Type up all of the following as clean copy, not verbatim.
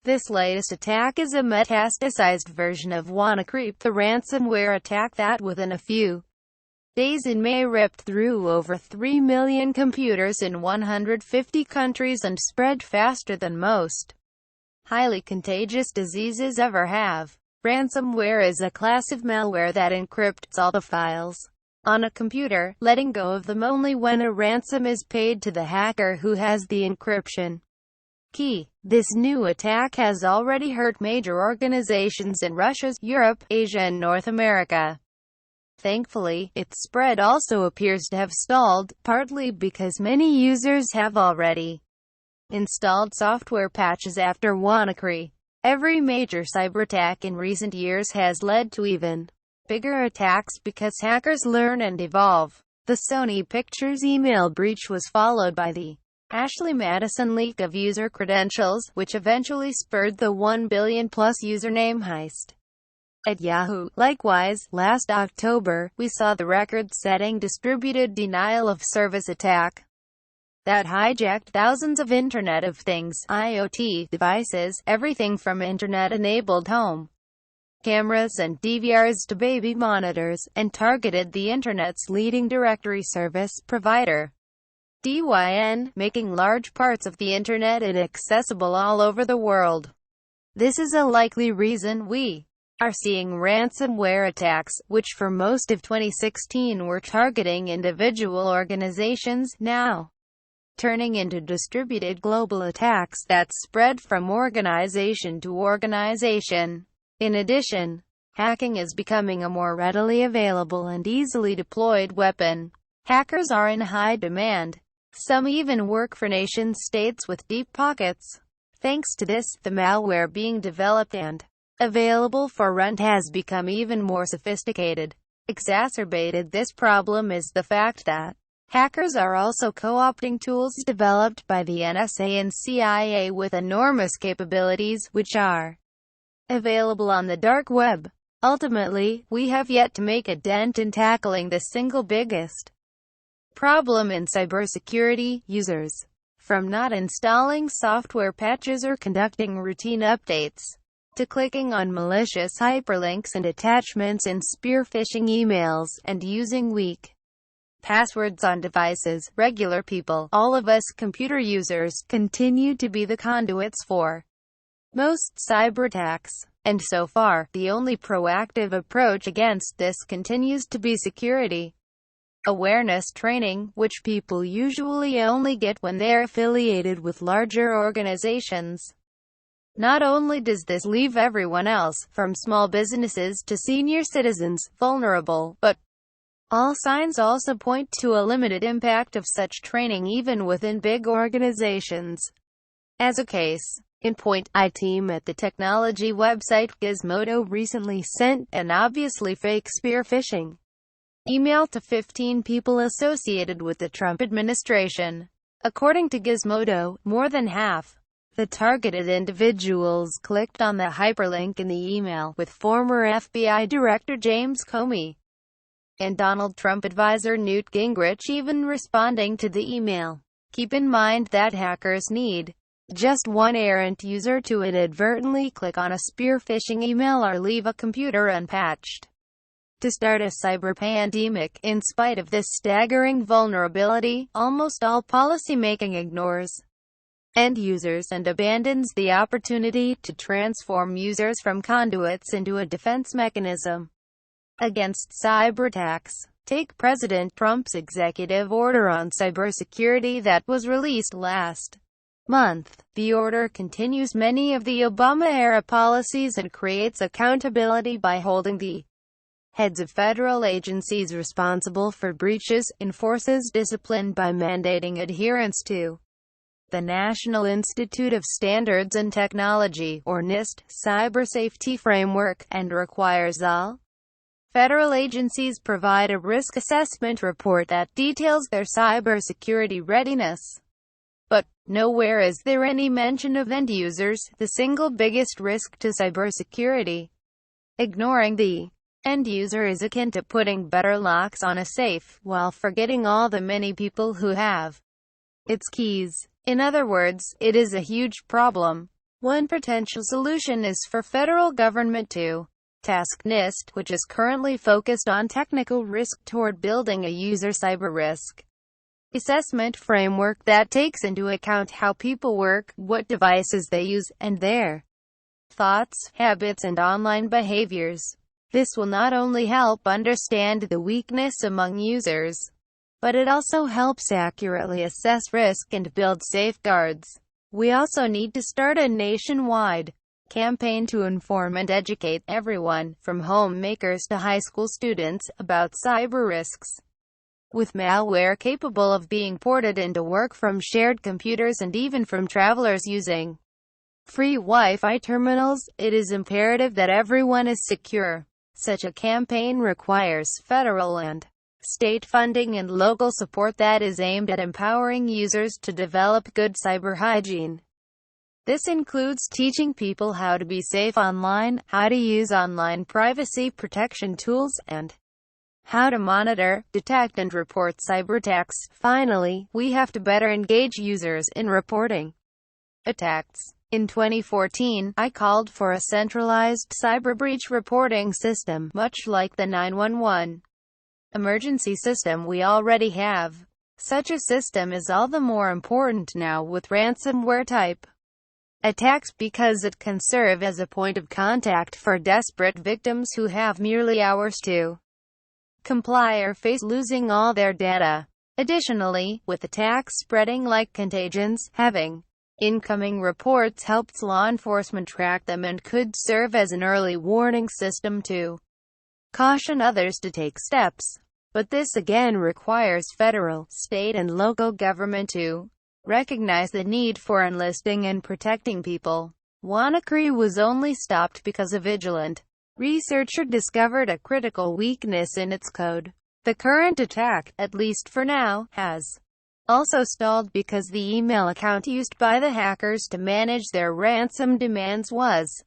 This latest attack is a metastasized version of WannaCry, the ransomware attack that within a few days in May ripped through over 3 million computers in 150 countries and spread faster than most highly contagious diseases ever have. Ransomware is a class of malware that encrypts all the files on a computer, letting go of them only when a ransom is paid to the hacker who has the encryption key. This new attack has already hurt major organizations in Russia, Europe, Asia and North America. Thankfully, its spread also appears to have stalled, partly because many users have already installed software patches after WannaCry. Every major cyberattack in recent years has led to even bigger attacks because hackers learn and evolve. The Sony Pictures email breach was followed by the Ashley Madison leak of user credentials, which eventually spurred the 1 billion-plus username heist at Yahoo. Likewise, last October, we saw the record-setting distributed denial-of-service attack that hijacked thousands of Internet of Things (IoT) devices, everything from Internet-enabled home cameras and DVRs to baby monitors, and targeted the Internet's leading directory service provider, DYN, making large parts of the Internet inaccessible all over the world. This is a likely reason we are seeing ransomware attacks, which for most of 2016 were targeting individual organizations, now turning into distributed global attacks that spread from organization to organization. In addition, hacking is becoming a more readily available and easily deployed weapon. Hackers are in high demand. Some even work for nation-states with deep pockets. Thanks to this, the malware being developed and available for rent has become even more sophisticated. Exacerbated this problem is the fact that hackers are also co-opting tools developed by the NSA and CIA with enormous capabilities, which are available on the dark web. Ultimately, we have yet to make a dent in tackling the single biggest problem in cybersecurity: users. From not installing software patches or conducting routine updates, to clicking on malicious hyperlinks and attachments in spear phishing emails, and using weak passwords on devices, regular people, all of us computer users, continue to be the conduits for most cyberattacks. And so far, the only proactive approach against this continues to be security awareness training, which people usually only get when they're affiliated with larger organizations. Not only does this leave everyone else, from small businesses to senior citizens, vulnerable, but all signs also point to a limited impact of such training even within big organizations. As a case in point, a team at the technology website Gizmodo recently sent an obviously fake spear phishing email to 15 people associated with the Trump administration. According to Gizmodo, more than half the targeted individuals clicked on the hyperlink in the email, with former FBI Director James Comey and Donald Trump advisor Newt Gingrich even responding to the email. Keep in mind that hackers need just one errant user to inadvertently click on a spear phishing email or leave a computer unpatched to start a cyber pandemic. In spite of this staggering vulnerability, almost all policymaking ignores end users and abandons the opportunity to transform users from conduits into a defense mechanism against cyberattacks. Take President Trump's executive order on cybersecurity that was released last month. The order continues many of the Obama-era policies and creates accountability by holding the heads of federal agencies responsible for breaches, enforces discipline by mandating adherence to the National Institute of Standards and Technology, or NIST, cyber safety framework, and requires all federal agencies provide a risk assessment report that details their cybersecurity readiness. But nowhere is there any mention of end users, the single biggest risk to cybersecurity. Ignoring the end user is akin to putting better locks on a safe, while forgetting all the many people who have its keys. In other words, it is a huge problem. One potential solution is for federal government to task NIST, which is currently focused on technical risk, toward building a user cyber risk assessment framework that takes into account how people work, what devices they use, and their thoughts, habits, and online behaviors. This will not only help understand the weakness among users, but it also helps accurately assess risk and build safeguards. We also need to start a nationwide campaign to inform and educate everyone, from homemakers to high school students, about cyber risks. With malware capable of being ported into work from shared computers and even from travelers using free Wi-Fi terminals, it is imperative that everyone is secure. Such a campaign requires federal and state funding and local support that is aimed at empowering users to develop good cyber hygiene. This includes teaching people how to be safe online, how to use online privacy protection tools, and how to monitor, detect, and report cyberattacks. Finally, we have to better engage users in reporting attacks. In 2014, I called for a centralized cyber breach reporting system, much like the 911 emergency system we already have. Such a system is all the more important now with ransomware-type attacks, because it can serve as a point of contact for desperate victims who have merely hours to comply or face losing all their data. Additionally, with attacks spreading like contagions, having incoming reports helps law enforcement track them and could serve as an early warning system to caution others to take steps. But this again requires federal, state, and local government to recognize the need for enlisting and protecting people. WannaCry was only stopped because a vigilant researcher discovered a critical weakness in its code. The current attack, at least for now, has also stalled because the email account used by the hackers to manage their ransom demands was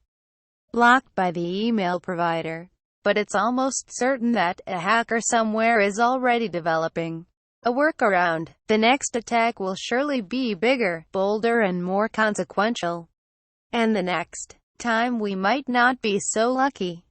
blocked by the email provider. But it's almost certain that a hacker somewhere is already developing a workaround. The next attack will surely be bigger, bolder, and more consequential. And the next time we might not be so lucky.